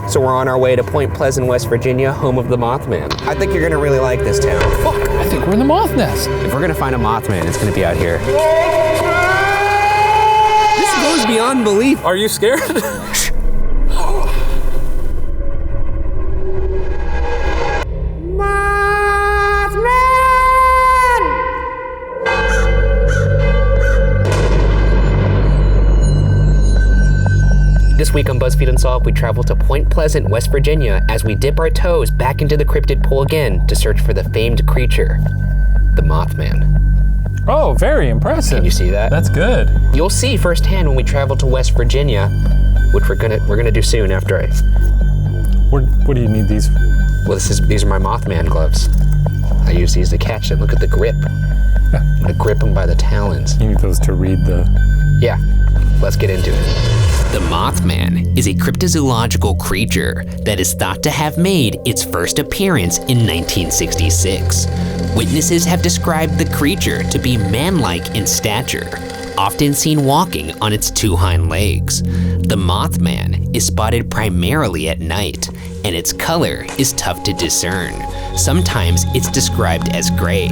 So we're on our way to Point Pleasant, West Virginia, home of the Mothman. I think you're gonna really like this town. Fuck, I think we're in the moth nest. If we're gonna find a Mothman, it's gonna be out here. This goes beyond belief. Are you scared? This week on BuzzFeed Unsolved, we travel to Point Pleasant, West Virginia, as we dip our toes back into the cryptid pool again to search for the famed creature, the Mothman. Oh, very impressive. Can you see that? That's good. You'll see firsthand when we travel to West Virginia, which we're gonna do soon after I. What do you need these? Well, these are my Mothman gloves. I use these to catch them. Look at the grip. I'm gonna grip them by the talons. You need those to read the. Yeah, let's get into it. The Mothman is a cryptozoological creature that is thought to have made its first appearance in 1966. Witnesses have described the creature to be man-like in stature, often seen walking on its two hind legs. The Mothman is spotted primarily at night, and its color is tough to discern. Sometimes it's described as gray,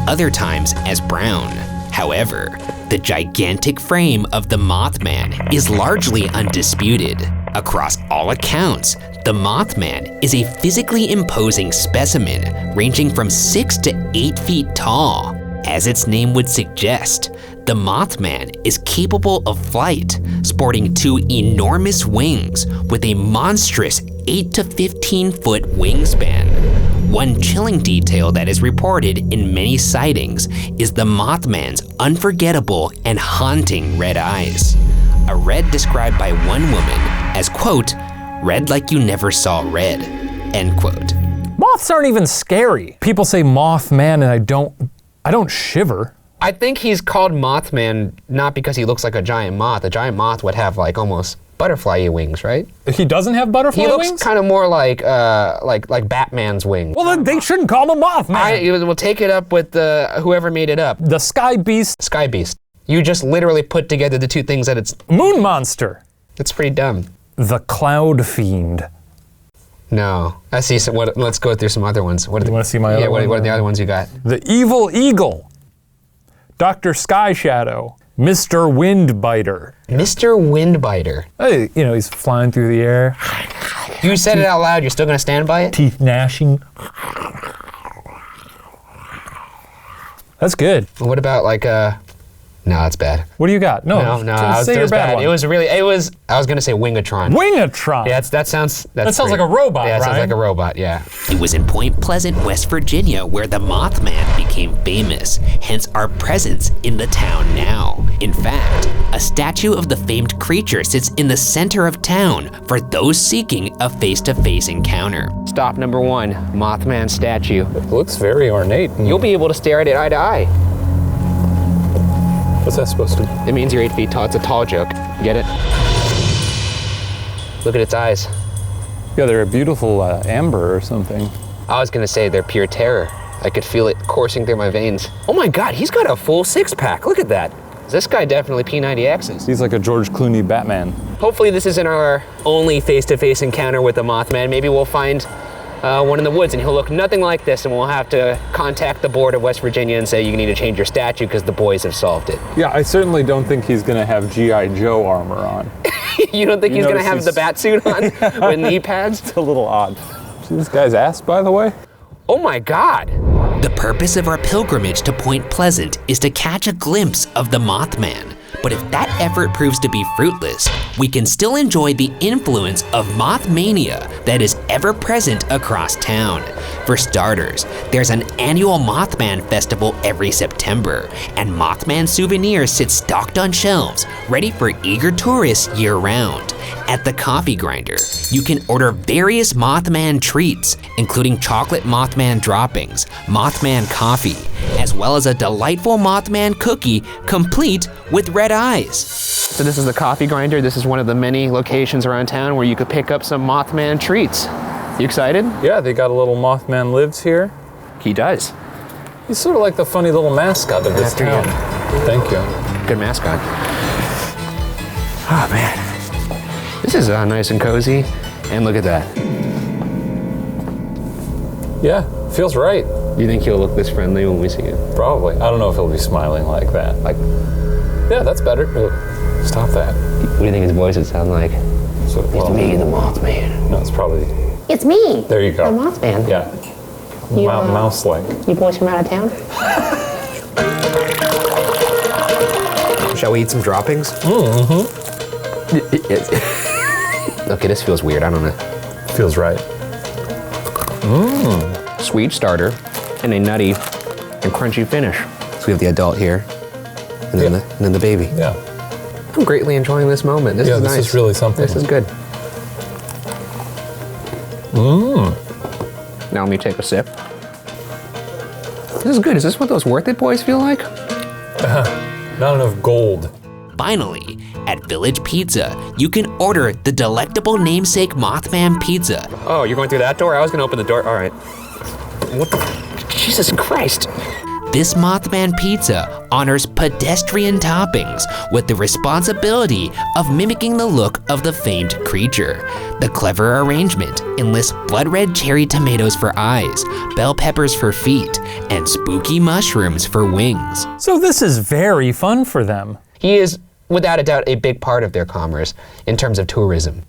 other times as brown. However, the gigantic frame of the Mothman is largely undisputed. Across all accounts, the Mothman is a physically imposing specimen ranging from 6 to 8 feet tall. As its name would suggest, the Mothman is capable of flight, sporting 2 enormous wings with a monstrous 8 to 15 foot wingspan. One chilling detail that is reported in many sightings is the Mothman's unforgettable and haunting red eyes. A red described by one woman as, quote, red like you never saw red, end quote. Moths aren't even scary. People say Mothman and I don't shiver. I think he's called Mothman not because he looks like a giant moth. A giant moth would have like almost butterfly wings, right? He doesn't have butterfly wings? He looks kind of more like Batman's wings. Well, then they shouldn't call him a Mothman. We'll take it up with whoever made it up. The Sky Beast. Sky Beast. You just literally put together the two things that it's... Moon Monster. It's pretty dumb. The Cloud Fiend. No. I see. So let's go through some other ones. You want to see my other one? Yeah, what are the other ones you got? The Evil Eagle. Dr. Sky Shadow. Mr. Windbiter. Mr. Windbiter. Hey, he's flying through the air. You said it out loud. You're still going to stand by it? Teeth gnashing. That's good. What about no, that's bad. What do you got? No, say your bad one. It was I was going to say Wingatron. Wingatron? Yeah, that sounds like a robot, yeah, right? Yeah, sounds like a robot, yeah. It was in Point Pleasant, West Virginia, where the Mothman became famous, hence our presence in the town now. In fact, a statue of the famed creature sits in the center of town for those seeking a face-to-face encounter. Stop number 1, Mothman statue. It looks very ornate. You'll be able to stare at it eye to eye. What's that supposed to be? It means you're 8 feet tall. It's a tall joke. Get it? Look at its eyes. Yeah, they're a beautiful amber or something. I was gonna say they're pure terror. I could feel it coursing through my veins. Oh my God, he's got a full 6-pack. Look at that. This guy definitely P90Xs. He's like a George Clooney Batman. Hopefully this isn't our only face-to-face encounter with the Mothman. Maybe we'll find one in the woods and he'll look nothing like this and we'll have to contact the board of West Virginia and say you need to change your statue because the boys have solved it. Yeah, I certainly don't think he's gonna have G.I. Joe armor on. You don't think he's gonna have the bat suit on with knee pads? It's a little odd. See this guy's ass, by the way? Oh my God. The purpose of our pilgrimage to Point Pleasant is to catch a glimpse of the Mothman. But if that effort proves to be fruitless, we can still enjoy the influence of Mothmania that is ever present across town. For starters, there's an annual Mothman festival every September, and Mothman souvenirs sit stocked on shelves, ready for eager tourists year-round. At the Coffee Grinder, you can order various Mothman treats, including chocolate Mothman droppings, Mothman coffee, as well as a delightful Mothman cookie complete with red eyes. So this is the Coffee Grinder. This is one of the many locations around town where you could pick up some Mothman treats. You excited? Yeah, they got a little Mothman lives here. He does. He's sort of like the funny little mascot of this town. Thank you. Good mascot. Oh man. This is nice and cozy. And look at that. Yeah, feels right. You think he'll look this friendly when we see him? Probably. I don't know if he'll be smiling like that. Like, yeah, that's better. Stop that. What do you think his voice would sound like? So, It's me, the Mothman. No, it's probably. It's me. There you go. The Mothman. Yeah. You, Mouse-like. You boys from out of town? Shall we eat some droppings? Okay, this feels weird. I don't know. Feels right. Sweet starter and a nutty and crunchy finish. So we have the adult here, and then the baby. Yeah. I'm greatly enjoying this moment. This is nice. This is really something. This is good. Now let me take a sip. This is good. Is this what those Worth It boys feel like? Not enough gold. Finally, at Village Pizza, you can order the delectable namesake Mothman pizza. Oh, you're going through that door? I was gonna open the door. All right. What the? Jesus Christ. This Mothman pizza honors pedestrian toppings with the responsibility of mimicking the look of the famed creature. The clever arrangement enlists blood red cherry tomatoes for eyes, bell peppers for feet, and spooky mushrooms for wings. So this is very fun for them. He is, without a doubt, a big part of their commerce in terms of tourism.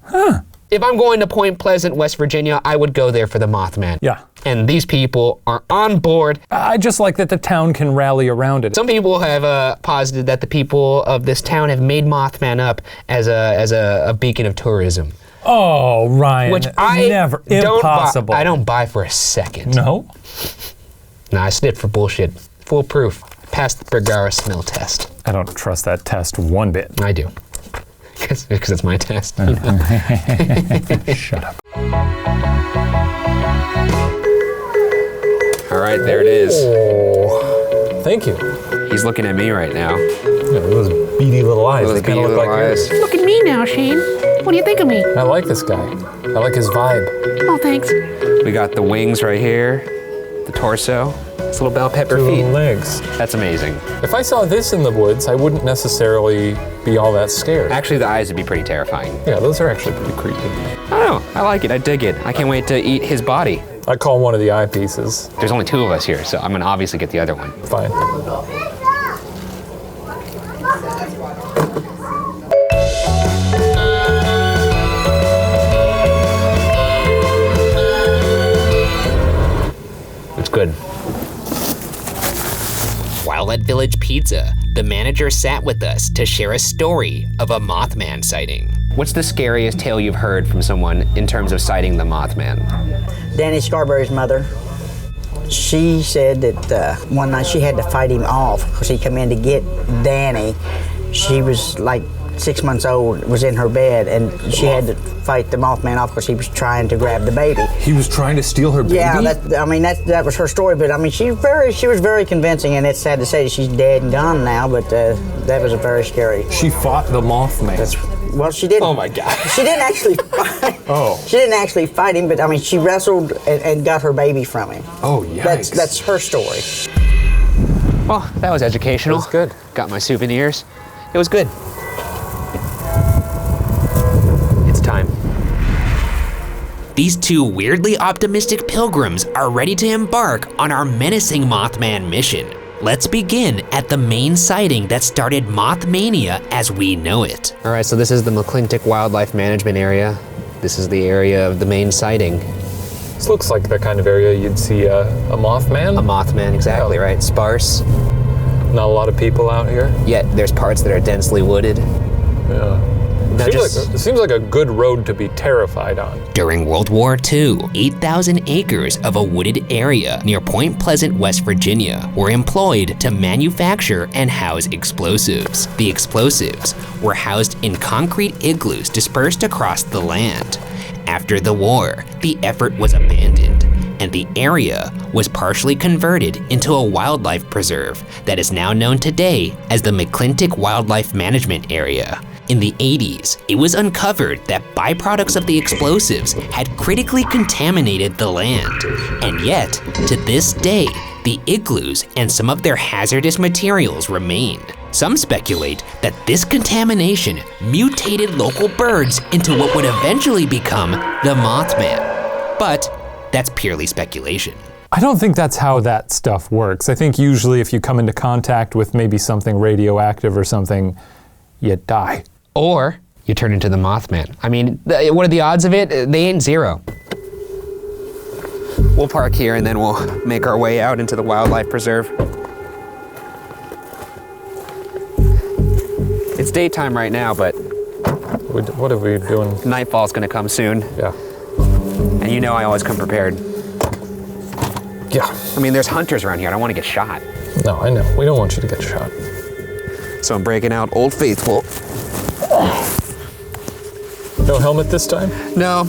If I'm going to Point Pleasant, West Virginia, I would go there for the Mothman. Yeah. And these people are on board. I just like that the town can rally around it. Some people have posited that the people of this town have made Mothman up as a beacon of tourism. Oh, Ryan. Which I never. don't Impossible. I don't buy for a second. No? Nah, I sniffed for bullshit. Foolproof. Passed the Bergara smell test. I don't trust that test one bit. I do. Because it's my test. You know? Shut up. All right, there it is. Oh, thank you. He's looking at me right now. Yeah, those beady little eyes. Those They kind beady of look little like eyes. yours. Look at me now, Shane. What do you think of me? I like this guy. I like his vibe. Oh, thanks. We got the wings right here, the torso, this little bell pepper Two feet. little legs. That's amazing. If I saw this in the woods, I wouldn't necessarily be all that scared. Actually, the eyes would be pretty terrifying. Yeah, those are actually pretty creepy. I don't know. I like it. I dig it. I can't wait to eat his body. I call one of the eyepieces. There's only 2 of us here, so I'm gonna obviously get the other one. Fine. It's good. While at Village Pizza, the manager sat with us to share a story of a Mothman sighting. What's the scariest tale you've heard from someone in terms of sighting the Mothman? Danny Scarberry's mother, she said that one night she had to fight him off because he come in to get Danny. She was like 6 months old, was in her bed, and she had to fight the Mothman off because he was trying to grab the baby. He was trying to steal her baby? Yeah, that was her story, but I mean, she was very convincing, and it's sad to say she's dead and gone now, but that was a very scary. She fought the Mothman. Well, she didn't. Oh my God. She didn't actually fight. Oh. She didn't actually fight him, but I mean, she wrestled and got her baby from him. Oh, yikes. That's her story. Well, that was educational. It was good. Got my souvenirs. It was good. It's time. These 2 weirdly optimistic pilgrims are ready to embark on our menacing Mothman mission. Let's begin at the main sighting that started Mothmania as we know it. All right, so this is the McClintock Wildlife Management Area. This is the area of the main sighting. This looks like the kind of area you'd see a Mothman. A Mothman, exactly, Yeah. right? Sparse, Not a lot of people out here. yet there's parts that are densely wooded. Yeah. Now It seems like a good road to be terrified on. During World War II, 8,000 acres of a wooded area near Point Pleasant, West Virginia, were employed to manufacture and house explosives. The explosives were housed in concrete igloos dispersed across the land. After the war, the effort was abandoned, and the area was partially converted into a wildlife preserve that is now known today as the McClintock Wildlife Management Area. In the 80s, it was uncovered that byproducts of the explosives had critically contaminated the land. And yet, to this day, the igloos and some of their hazardous materials remain. Some speculate that this contamination mutated local birds into what would eventually become the Mothman. But that's purely speculation. I don't think that's how that stuff works. I think usually if you come into contact with maybe something radioactive or something, you die. Or you turn into the Mothman. I mean, what are the odds of it? They ain't zero. We'll park here and then we'll make our way out into the wildlife preserve. It's daytime right now, but What are we doing? nightfall's gonna come soon. Yeah. And you know I always come prepared. Yeah. I mean, there's hunters around here. I don't want to get shot. No, I know. We don't want you to get shot. So I'm breaking out Old Faithful. No helmet this time? No,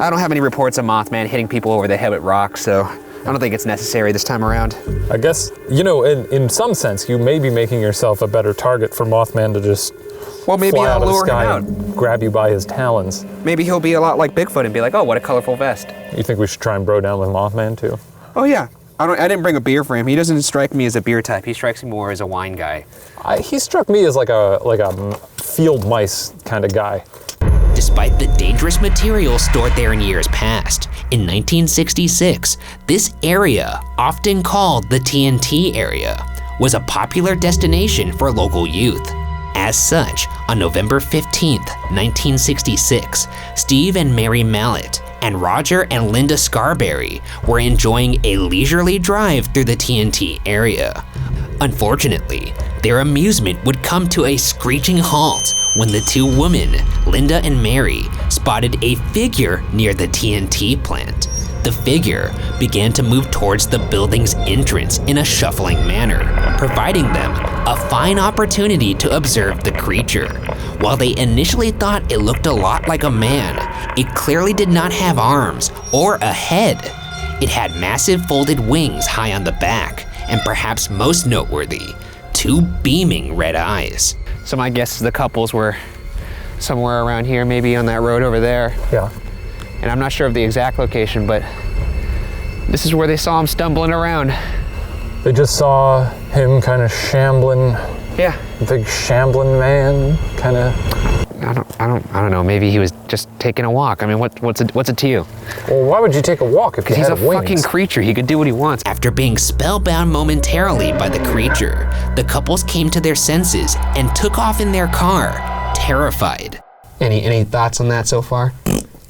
I don't have any reports of Mothman hitting people over the head with rocks, so I don't think it's necessary this time around. I guess, you know, in some sense, you may be making yourself a better target for Mothman to just Well, maybe fly I'll out of the lure him sky out. and grab you by his talons. Maybe he'll be a lot like Bigfoot and be like, oh, what a colorful vest. You think we should try and bro down with Mothman too? Oh yeah. I didn't bring a beer for him. He doesn't strike me as a beer type. He strikes me more as a wine guy. He struck me as like a field mice kind of guy. Despite the dangerous material stored there in years past, in 1966, this area, often called the TNT area, was a popular destination for local youth. As such, on November 15th, 1966, Steve and Mary Mallett and Roger and Linda Scarberry were enjoying a leisurely drive through the TNT area. Unfortunately, their amusement would come to a screeching halt when the two women, Linda and Mary, spotted a figure near the TNT plant. The figure began to move towards the building's entrance in a shuffling manner, providing them a fine opportunity to observe the creature. While they initially thought it looked a lot like a man, it clearly did not have arms or a head. It had massive folded wings high on the back, and perhaps most noteworthy, two beaming red eyes. So my guess is the couples were somewhere around here, maybe on that road over there. Yeah. And I'm not sure of the exact location, but this is where they saw him stumbling around. They just saw him kind of shambling, Yeah. big shambling man, kind of. I don't know. Maybe he was just taking a walk. I mean, what's it to you? Well, why would you take a walk if you He's had a wings? fucking creature. He could do what he wants. After being spellbound momentarily by the creature, the couples came to their senses and took off in their car, terrified. Any thoughts on that so far?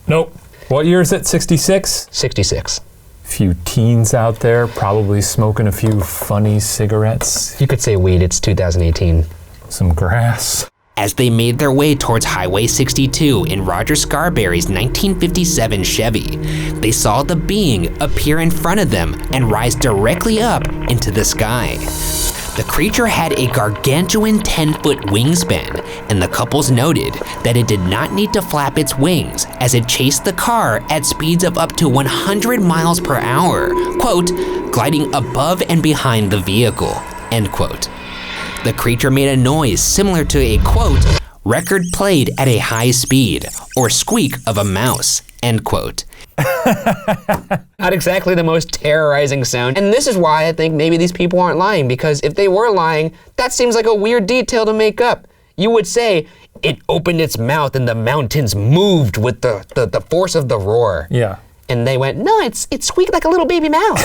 Nope. What year is it? 66? 66. Few teens out there probably smoking a few funny cigarettes, You could say weed. It's 2018. some grass. As they made their way towards Highway 62 in Roger Scarberry's 1957 Chevy, they saw the being appear in front of them and rise directly up into the sky. The creature had a gargantuan 10-foot wingspan, and the couples noted that it did not need to flap its wings as it chased the car at speeds of up to 100 miles per hour, quote, gliding above and behind the vehicle, end quote. The creature made a noise similar to a, quote, record played at a high speed, or squeak of a mouse, end quote. Not exactly the most terrorizing sound. And this is why I think maybe these people aren't lying, because if they were lying, that seems like a weird detail to make up. You would say, it opened its mouth and the mountains moved with the force of the roar. Yeah. And they went, no, it squeaked like a little baby mouse.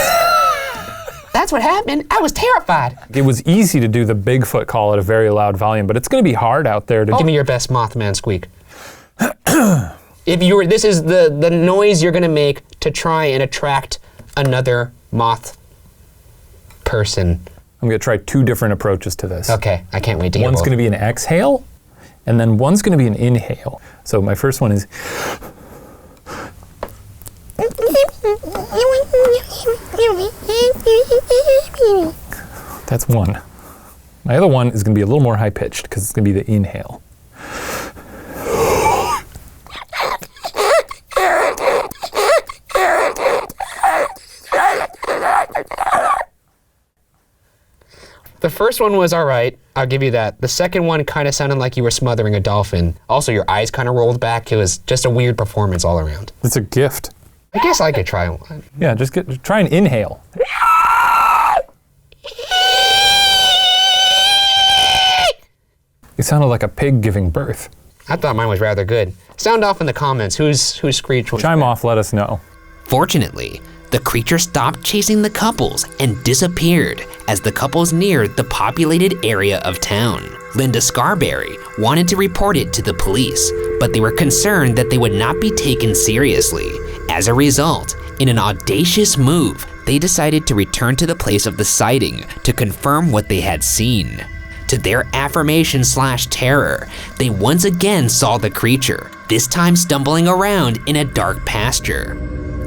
That's what happened. I was terrified. It was easy to do the Bigfoot call at a very loud volume, but it's going to be hard out there to Give me your best Mothman squeak. This is the noise you're gonna make to try and attract another moth person. I'm going to try two different approaches to this. Okay, I can't wait to hear One's both. going to be an exhale, and then one's going to be an inhale. So my first one is. That's one. My other one is going to be a little more high pitched because it's going to be the inhale. The first one was all right, I'll give you that. The second one kind of sounded like you were smothering a dolphin. Also, your eyes kind of rolled back. It was just a weird performance all around. It's a gift. I guess I could try one. Yeah, just try and inhale. It sounded like a pig giving birth. I thought mine was rather good. Sound off in the comments. Whose screech was Chime off, let us know. Fortunately, the creature stopped chasing the couples and disappeared as the couples neared the populated area of town. Linda Scarberry wanted to report it to the police, but they were concerned that they would not be taken seriously. As a result, in an audacious move, they decided to return to the place of the sighting to confirm what they had seen. To their affirmation/terror, they once again saw the creature, this time stumbling around in a dark pasture.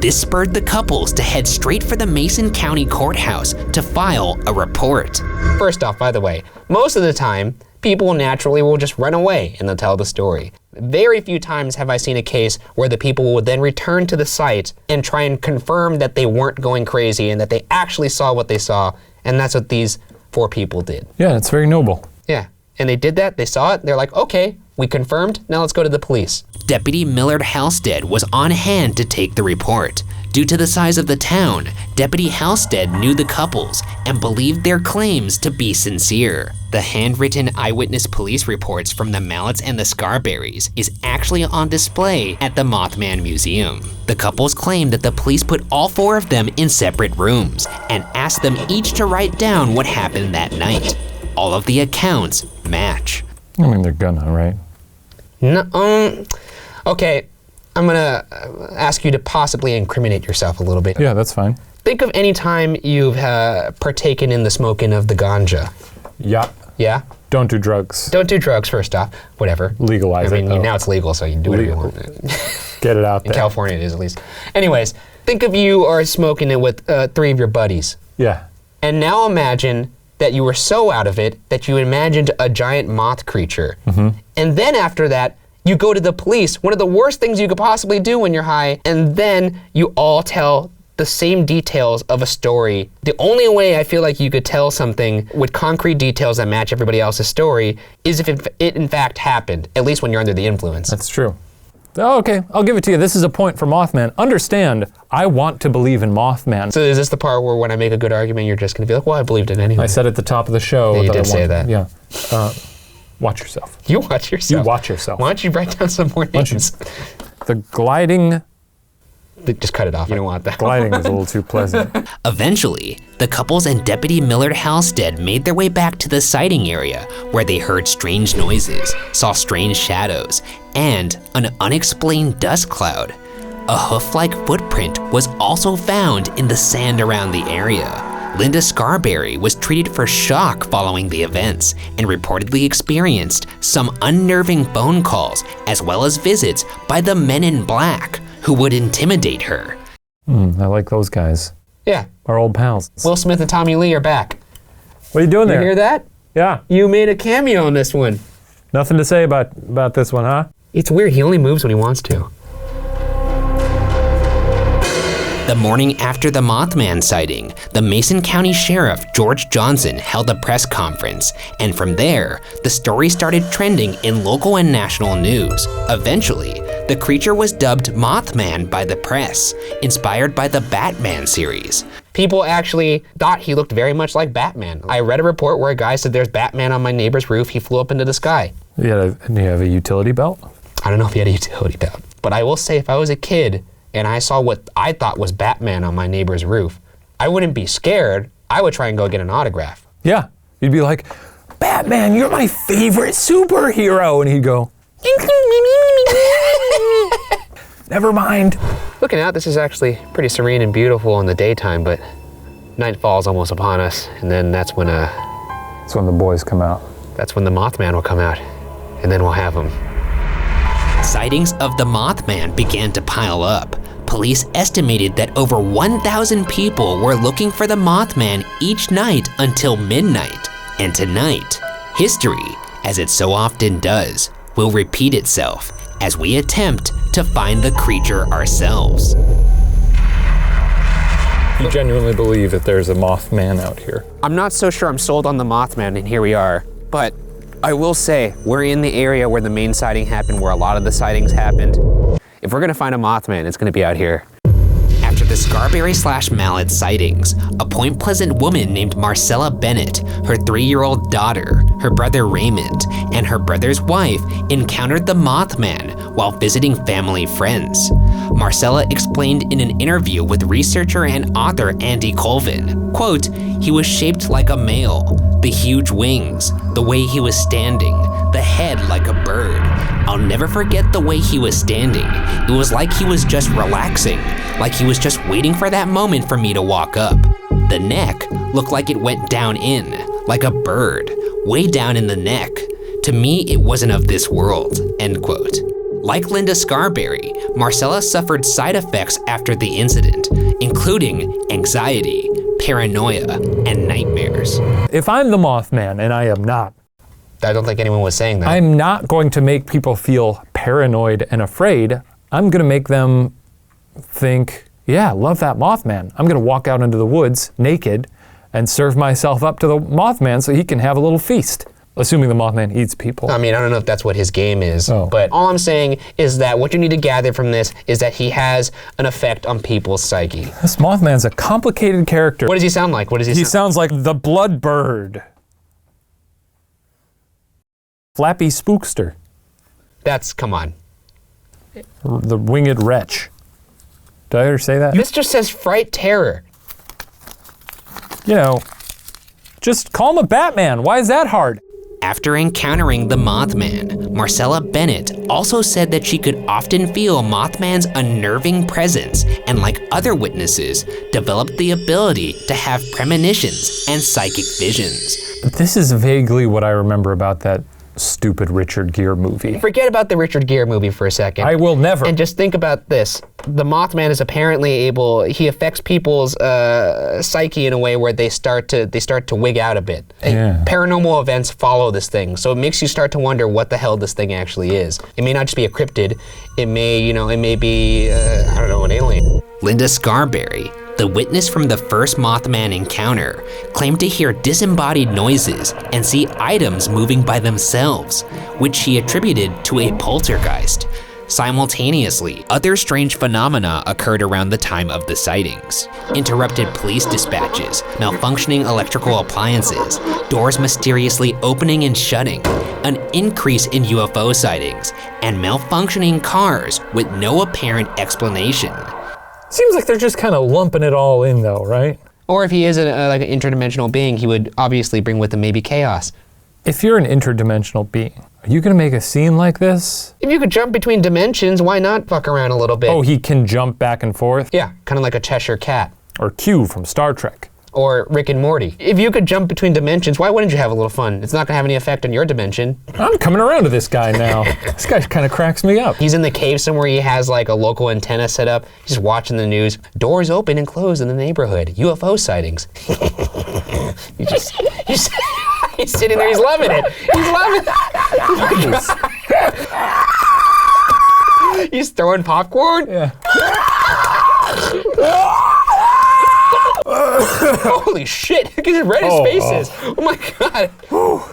This spurred the couples to head straight for the Mason County Courthouse to file a report. First off, by the way, most of the time, people naturally will just run away and they'll tell the story. Very few times have I seen a case where the people will then return to the site and try and confirm that they weren't going crazy and that they actually saw what they saw, and that's what these 4 people did. Yeah, it's very noble. Yeah, and they did that, they saw it, they're like, okay, we confirmed, now let's go to the police. Deputy Millard Halstead was on hand to take the report. Due to the size of the town, Deputy Halstead knew the couples and believed their claims to be sincere. The handwritten eyewitness police reports from the Mallets and the Scarberrys is actually on display at the Mothman Museum. The couples claim that the police put all 4 of them in separate rooms and asked them each to write down what happened that night. All of the accounts match. I mean, they're gonna, right? No, okay, I'm gonna ask you to possibly incriminate yourself a little bit. Yeah, that's fine. Think of any time you've partaken in the smoking of the ganja. Yeah. Yeah? Don't do drugs. Don't do drugs, first off. Whatever. Legalize I mean, it, though. now it's legal, so you can do whatever you want. Get it out In there. California it is, at least. Anyways, think of you are smoking it with 3 of your buddies. Yeah. And now imagine that you were so out of it that you imagined a giant moth creature. And then after that, you go to the police, one of the worst things you could possibly do when you're high, and then you all tell the same details of a story. The only way I feel like you could tell something with concrete details that match everybody else's story is if it in fact happened, at least when you're under the influence. That's true. Oh, okay, I'll give it to you. This is a point for Mothman. Understand, I want to believe in Mothman. So is this the part where when I make a good argument, you're just gonna be like, well, I believed it anyway? I said at the top of the show Yeah, you that did say that. Yeah. Watch yourself. You watch yourself. You watch yourself. Why don't you write down some more don't you- names? The gliding Just cut it off. You don't want that. is a little too pleasant. Eventually, the couples and Deputy Millard Halstead made their way back to the sighting area where they heard strange noises, saw strange shadows, and an unexplained dust cloud. A hoof-like footprint was also found in the sand around the area. Linda Scarberry was treated for shock following the events and reportedly experienced some unnerving phone calls as well as visits by the Men in Black, who would intimidate her. I like those guys. Yeah. Our old pals. Will Smith and Tommy Lee are back. What are you doing You there? hear that? Yeah. You made a cameo on this one. Nothing to say about this one, huh? It's weird. He only moves when he wants to. The morning after the Mothman sighting, the Mason County Sheriff George Johnson held a press conference, and from there, the story started trending in local and national news. Eventually, the creature was dubbed Mothman by the press, inspired by the Batman series. People actually thought he looked very much like Batman. I read a report where a guy said, there's Batman on my neighbor's roof. He flew up into the sky. Do you have a utility belt? I don't know if he had a utility belt, but I will say if I was a kid and I saw what I thought was Batman on my neighbor's roof, I wouldn't be scared. I would try and go get an autograph. Yeah. You'd be like, Batman, you're my favorite superhero. And he'd go, never mind. Looking out, this is actually pretty serene and beautiful in the daytime, but night falls almost upon us, and then that's when the boys come out. that's when the Mothman will come out, and then we'll have him. Sightings of the Mothman began to pile up. Police estimated that over 1,000 people were looking for the Mothman each night until midnight. And tonight, history, as it so often does, will repeat itself as we attempt to find the creature ourselves. You genuinely believe that there's a Mothman out here? I'm not so sure I'm sold on the Mothman, and here we are. But I will say, we're in the area where the main sighting happened, where a lot of the sightings happened. If we're gonna find a Mothman, it's gonna be out here. After the Scarberry/Mallet sightings, a Point Pleasant woman named Marcella Bennett, her 3-year-old daughter, her brother Raymond, and her brother's wife encountered the Mothman while visiting family friends. Marcella explained in an interview with researcher and author Andy Colvin, quote, "He was shaped like a male, the huge wings, the way he was standing, the head like a bird. I'll never forget the way he was standing. It was like he was just relaxing, like he was just waiting for that moment for me to walk up. The neck looked like it went down in, like a bird, way down in the neck. To me, it wasn't of this world," end quote. Like Linda Scarberry, Marcella suffered side effects after the incident, including anxiety, paranoia, and nightmares. If I'm the Mothman, and I am not, I don't think anyone was saying that. I'm not going to make people feel paranoid and afraid. I'm going to make them think, yeah, love that Mothman. I'm going to walk out into the woods naked and serve myself up to the Mothman so he can have a little feast. Assuming the Mothman eats people. I mean, I don't know if that's what his game is, Oh. but all I'm saying is that what you need to gather from this is that he has an effect on people's psyche. This Mothman's a complicated character. What does he sound like? What does he He sound sounds like the Blood Bird. Flappy Spookster. come on. The Winged Wretch. Did I ever say that? This just says fright terror. You know, just call him a Batman. Why is that hard? After encountering the Mothman, Marcella Bennett also said that she could often feel Mothman's unnerving presence and, like other witnesses, developed the ability to have premonitions and psychic visions. This is vaguely what I remember about that stupid Richard Gere movie. Forget about the Richard Gere movie for a second. I will never. And just think about this. The Mothman is apparently he affects people's psyche in a way where they start to wig out a bit. Yeah. Paranormal events follow this thing, so it makes you start to wonder what the hell this thing actually is. It may not just be a cryptid. It may be, I don't know, an alien. Linda Scarberry, the witness from the first Mothman encounter, claimed to hear disembodied noises and see items moving by themselves, which she attributed to a poltergeist. Simultaneously, other strange phenomena occurred around the time of the sightings. Interrupted police dispatches, malfunctioning electrical appliances, doors mysteriously opening and shutting, an increase in UFO sightings, and malfunctioning cars with no apparent explanation. Seems like they're just kind of lumping it all in though, right? Or if he is like an interdimensional being, he would obviously bring with him maybe chaos. If you're an interdimensional being, are you gonna make a scene like this? If you could jump between dimensions, why not fuck around a little bit? Oh, he can jump back and forth? Yeah, kind of like a Cheshire cat. Or Q from Star Trek. Or Rick and Morty. If you could jump between dimensions, why wouldn't you have a little fun? It's not gonna have any effect on your dimension. I'm coming around to this guy now. This guy kind of cracks me up. He's in the cave somewhere, he has like a local antenna set up. He's just watching the news. Doors open and close in the neighborhood. UFO sightings. He's sitting there, he's loving it. He's loving it. He's throwing popcorn. Yeah. Holy shit, look at how red his face is. Oh my God.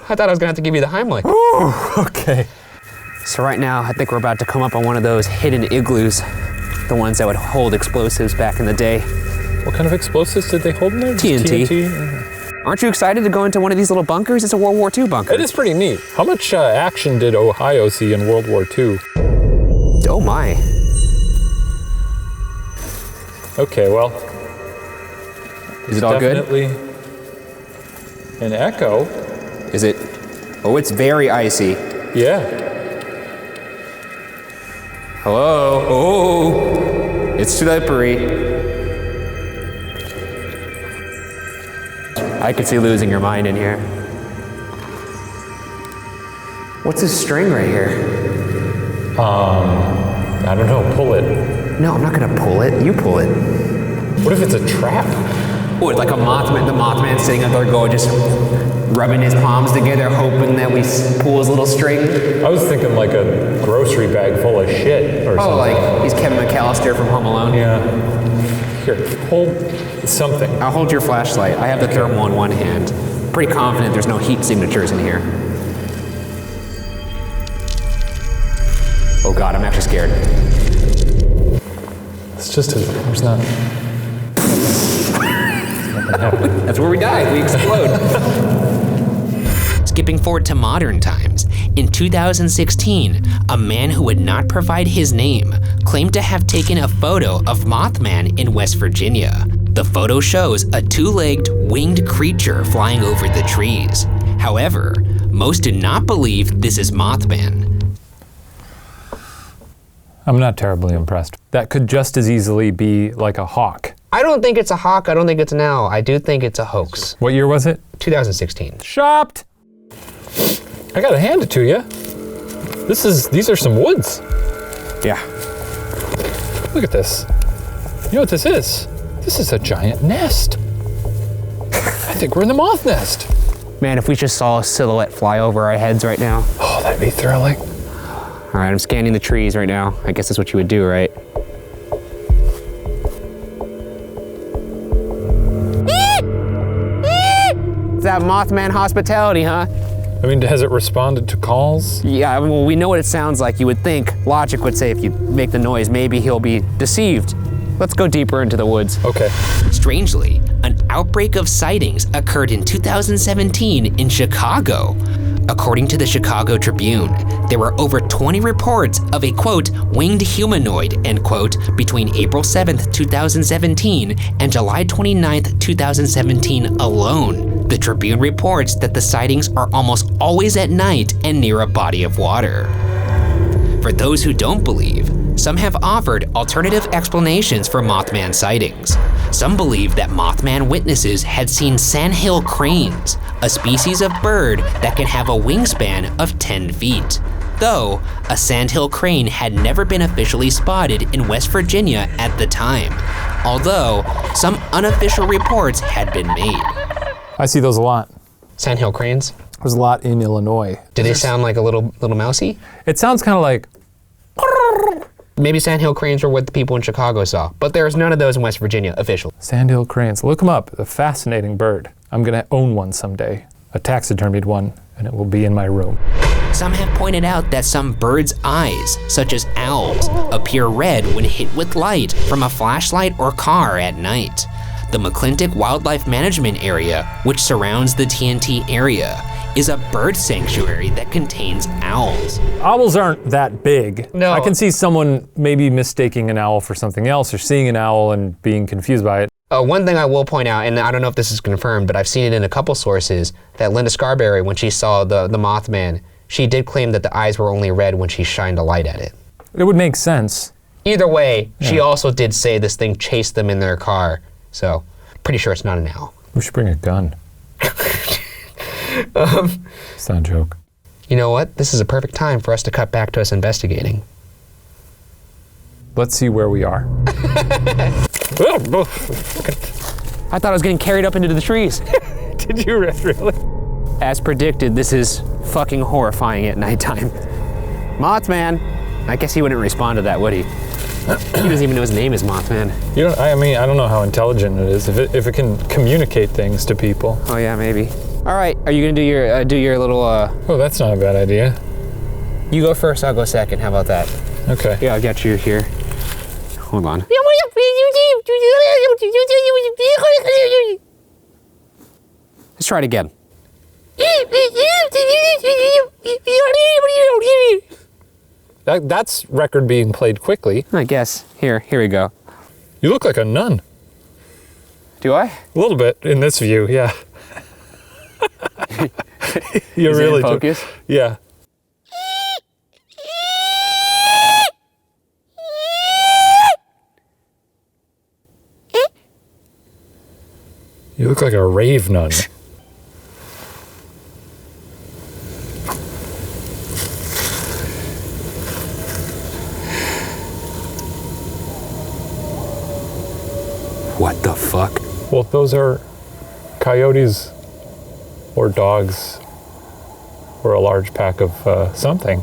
I thought I was gonna have to give you the Heimlich. Okay. So right now, I think we're about to come up on one of those hidden igloos. The ones that would hold explosives back in the day. What kind of explosives did they hold in there? Just TNT. Aren't you excited to go into one of these little bunkers? It's a World War II bunker. It is pretty neat. How much action did Ohio see in World War II? Oh my. Okay, well. Is it all good? Definitely an echo. Is it? Oh, it's very icy. Yeah. Hello? Oh, it's slippery. I could see losing your mind in here. What's this string right here? I don't know, pull it. No, I'm not gonna pull it. You pull it. What if it's a trap? Oh, it's like a Mothman. The Mothman sitting at the door, just rubbing his palms together, hoping that we pull his little string. I was thinking like a grocery bag full of shit or something. Oh, like he's Kevin McAllister from Home Alone. Yeah. Here, hold something. I'll hold your flashlight. I have the thermal in one hand. Pretty confident there's no heat signatures in here. Oh God, I'm actually scared. It's just there's not. That's where we die. We explode. Skipping forward to modern times, in 2016, a man who would not provide his name claimed to have taken a photo of Mothman in West Virginia. The photo shows a two-legged, winged creature flying over the trees. However, most do not believe this is Mothman. I'm not terribly impressed. That could just as easily be like a hawk. I don't think it's a hawk. I don't think it's an owl. I do think it's a hoax. What year was it? 2016. Shopped! I gotta hand it to you. These are some woods. Yeah. Look at this. You know what this is? This is a giant nest. I think we're in the moth nest. Man, if we just saw a silhouette fly over our heads right now. Oh, that'd be thrilling. All right, I'm scanning the trees right now. I guess that's what you would do, right? Is that Mothman hospitality, huh? I mean, has it responded to calls? Yeah, well, we know what it sounds like. You would think, logic would say if you make the noise, maybe he'll be deceived. Let's go deeper into the woods. Okay. Strangely, an outbreak of sightings occurred in 2017 in Chicago. According to the Chicago Tribune, there were over 20 reports of a, quote, winged humanoid, end quote, between April 7th, 2017 and July 29th, 2017 alone. The Tribune reports that the sightings are almost always at night and near a body of water. For those who don't believe, some have offered alternative explanations for Mothman sightings. Some believe that Mothman witnesses had seen sandhill cranes, a species of bird that can have a wingspan of 10 feet. Though, a sandhill crane had never been officially spotted in West Virginia at the time, although some unofficial reports had been made. I see those a lot. Sandhill cranes. There's a lot in Illinois. Do they sound like a little mousy? It sounds kind of like, Maybe sandhill cranes were what the people in Chicago saw, but there's none of those in West Virginia officially. sandhill cranes. Look them up. A fascinating bird. I'm gonna own one someday. A taxidermied one, and it will be in my room. Some have pointed out that some birds' eyes, such as owls, appear red when hit with light from a flashlight or car at night. The McClintock Wildlife Management Area, which surrounds the TNT area, is a bird sanctuary that contains owls. Owls aren't that big. No. I can see someone maybe mistaking an owl for something else or seeing an owl and being confused by it. One thing I will point out, and I don't know if this is confirmed, but I've seen it in a couple sources, that Linda Scarberry, when she saw the Mothman, she did claim that the eyes were only red when she shined a light at it. It would make sense. Either way, she also did say this thing chased them in their car, so pretty sure it's not an owl. We should bring a gun. It's not a joke. You know what? This is a perfect time for us to cut back to us investigating. Let's see where we are. I thought I was getting carried up into the trees. Did you really? As predicted, this is fucking horrifying at nighttime. Mothman. I guess he wouldn't respond to that, would he? He doesn't even know his name is Mothman. I don't know how intelligent it is. If it can communicate things to people. Oh yeah, maybe. All right, are you gonna do your little? Oh, that's not a bad idea. You go first. I'll go second. How about that? Okay. Yeah, I'll get you here. Hold on. Let's try it again. That's record being played quickly. I guess. Here we go. You look like a nun. Do I? A little bit in this view, yeah. You Is it in really do. focus? Yeah. You look like a rave nun. What the fuck? Well, those are coyotes or dogs or a large pack of something.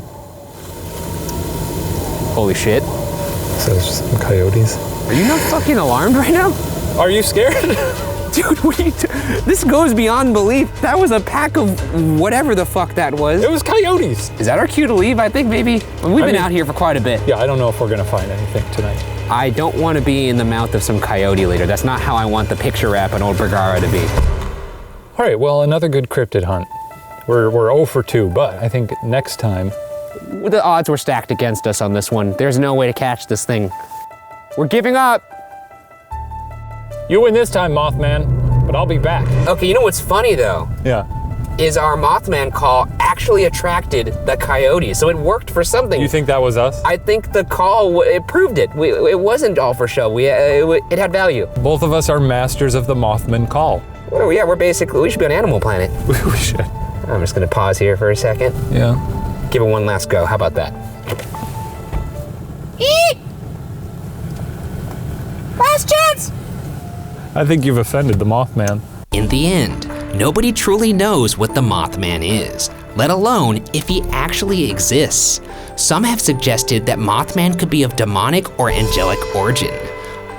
Holy shit. So it's just some coyotes. Are you not fucking alarmed right now? Are you scared? Dude, what are you this goes beyond belief. That was a pack of whatever the fuck that was. It was coyotes. Is that our cue to leave? I think maybe. We've been out here for quite a bit. Yeah, I don't know if we're gonna find anything tonight. I don't want to be in the mouth of some coyote later. That's not how I want the picture wrap on Old Bergara to be. All right, well, another good cryptid hunt. We're 0 for 2, but I think next time. The odds were stacked against us on this one. There's no way to catch this thing. We're giving up. You win this time, Mothman, but I'll be back. Okay, you know what's funny though? Yeah. Is our Mothman call actually attracted the coyotes, so it worked for something. You think that was us? I think the call, it proved it. It wasn't all for show. It had value. Both of us are masters of the Mothman call. Well, yeah, we should be on Animal Planet. We should. I'm just gonna pause here for a second. Yeah. Give it one last go. How about that? Last chance! I think you've offended the Mothman. In the end, nobody truly knows what the Mothman is, let alone if he actually exists. Some have suggested that Mothman could be of demonic or angelic origin.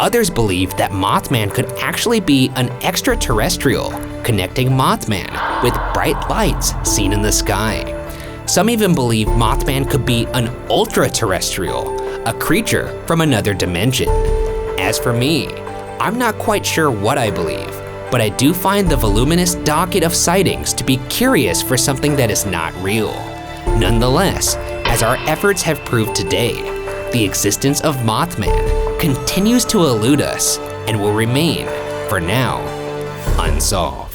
Others believe that Mothman could actually be an extraterrestrial, connecting Mothman with bright lights seen in the sky. Some even believe Mothman could be an ultra-terrestrial, a creature from another dimension. As for me, I'm not quite sure what I believe, but I do find the voluminous docket of sightings to be curious for something that is not real. Nonetheless, as our efforts have proved today, the existence of Mothman continues to elude us and will remain, for now, unsolved.